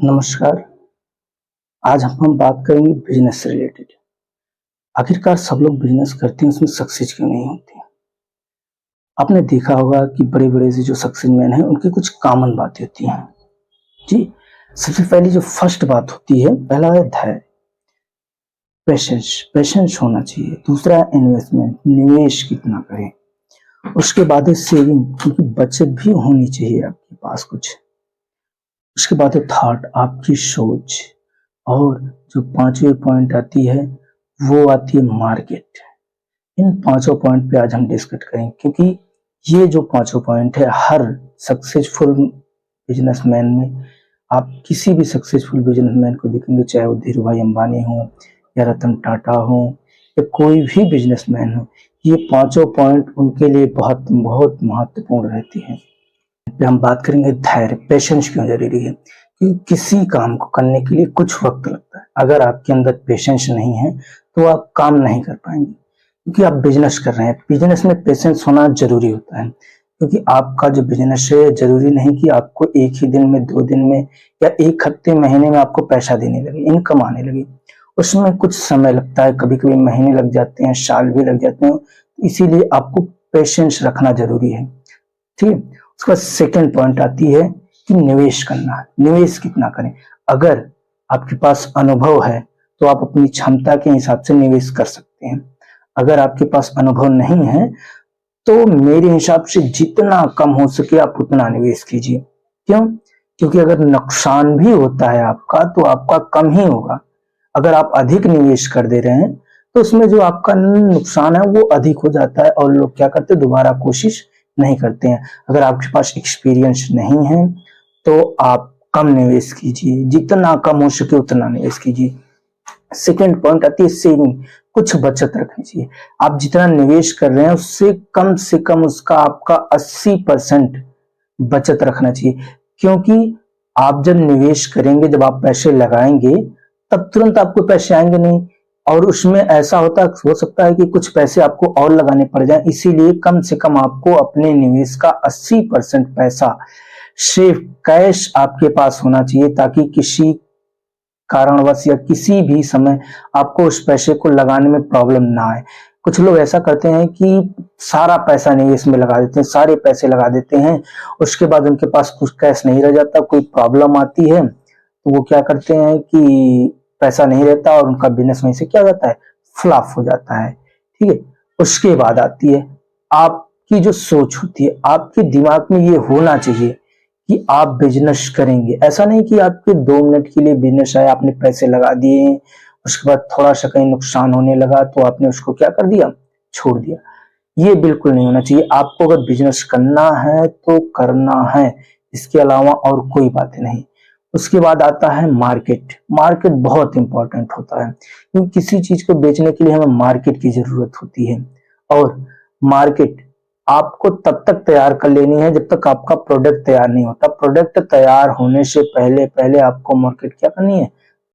नमस्कार। आज हम बात करेंगे बिजनेस से रिलेटेड। आखिरकार सब लोग बिजनेस करते हैं, उसमें सक्सेस क्यों नहीं होती? आपने देखा होगा कि बड़े-बड़े से जो सक्सेसमैन हैं, उनकी कुछ कॉमन बातें होती हैं। जी, सबसे पहली जो फर्स्ट बात होती है, पहला है धैर्य, पेशेंस, पेशेंस होना चाहिए। दूसरा है इन्वेस्टमेंट, निवेश कितना करें। उसके बाद है सेविंग, क्योंकि बचत भी होनी चाहिए आपके पास कुछ। उसके बाद है थॉट, आपकी सोच। और जो पांचवी पॉइंट आती है वो आती है मार्केट। इन पांचों पॉइंट पे आज हम डिस्कस करेंगे, क्योंकि ये जो पांचों पॉइंट है हर सक्सेसफुल बिजनेसमैन में, आप किसी भी सक्सेसफुल बिजनेसमैन को देखेंगे, चाहे वो धीरू भाई अंबानी हो या रतन टाटा हो या कोई भी बिजनेसमैन हो, ये पांचों पॉइंट उनके लिए बहुत बहुत महत्वपूर्ण रहती है। हम बात करेंगे धैर्य, पेशेंस क्यों जरूरी है। कि किसी काम को करने के लिए कुछ वक्त लगता है, अगर आपके अंदर पेशेंस नहीं है तो आप काम नहीं कर पाएंगे। क्योंकि आप बिजनेस कर रहे हैं, बिजनेस में पेशेंस होना जरूरी होता है। क्योंकि आपका जो बिजनेस है, जरूरी नहीं कि आपको एक ही दिन में, 2 दिन में या एक हफ्ते, महीने में आपको पैसा देने लगे, इनकम आने लगे। उसमें कुछ समय लगता है, कभी कभी महीने लग जाते हैं, साल भी लग जाते हैं। इसीलिए आपको पेशेंस रखना जरूरी है। ठीक है। उसका सेकंड पॉइंट आती है कि निवेश करना। निवेश कितना करें। अगर आपके पास अनुभव है तो आप अपनी क्षमता के हिसाब से निवेश कर सकते हैं। अगर आपके पास अनुभव नहीं है तो मेरे हिसाब से जितना कम हो सके आप उतना निवेश कीजिए। क्यों? क्योंकि अगर नुकसान भी होता है आपका तो आपका कम ही होगा। अगर आप अधिक निवेश कर दे रहे हैं तो उसमें जो आपका नुकसान है वो अधिक हो जाता है, और लोग क्या करते हैं, दोबारा कोशिश नहीं करते हैं। अगर आपके पास एक्सपीरियंस नहीं है तो आप कम निवेश कीजिए, जितना कम हो सके उतना निवेश कीजिए। सेकेंड पॉइंट आती है सेविंग, कुछ बचत रखनी चाहिए। आप जितना निवेश कर रहे हैं उससे कम से कम उसका आपका 80% बचत रखना चाहिए। क्योंकि आप जब निवेश करेंगे, जब आप पैसे लगाएंगे, तब तुरंत आपको पैसे आएंगे नहीं, और उसमें ऐसा हो सकता है कि कुछ पैसे आपको और लगाने पड़ जाए। इसीलिए कम से कम आपको अपने निवेश का 80% पैसा सिर्फ कैश आपके पास होना चाहिए, ताकि किसी कारणवश या किसी भी समय आपको उस पैसे को लगाने में प्रॉब्लम ना आए। कुछ लोग ऐसा करते हैं कि सारा पैसा निवेश में लगा देते हैं, सारे पैसे लगा देते हैं, उसके बाद उनके पास कुछ कैश नहीं रह जाता, कोई प्रॉब्लम आती है तो वो क्या करते हैं कि पैसा नहीं रहता और उनका बिजनेस वहीं से क्या हो जाता है, फ्लॉप हो जाता है। ठीक है। उसके बाद आती है आपकी जो सोच होती है, आपके दिमाग में ये होना चाहिए कि आप बिजनेस करेंगे। ऐसा नहीं कि आपके 2 मिनट के लिए बिजनेस आया, आपने पैसे लगा दिए, उसके बाद थोड़ा सा कहीं नुकसान होने लगा तो आपने उसको क्या कर दिया, छोड़ दिया। ये बिल्कुल नहीं होना चाहिए। आपको अगर बिजनेस करना है तो करना है, इसके अलावा और कोई बात नहीं। उसके बाद आता है मार्केट। मार्केट बहुत इंपॉर्टेंट होता है, क्योंकि किसी चीज को बेचने के लिए हमें मार्केट की जरूरत होती है। और मार्केट आपको तब तक तैयार कर लेनी है जब तक आपका प्रोडक्ट तैयार नहीं होता। प्रोडक्ट तैयार होने से पहले पहले आपको मार्केट क्या करनी है,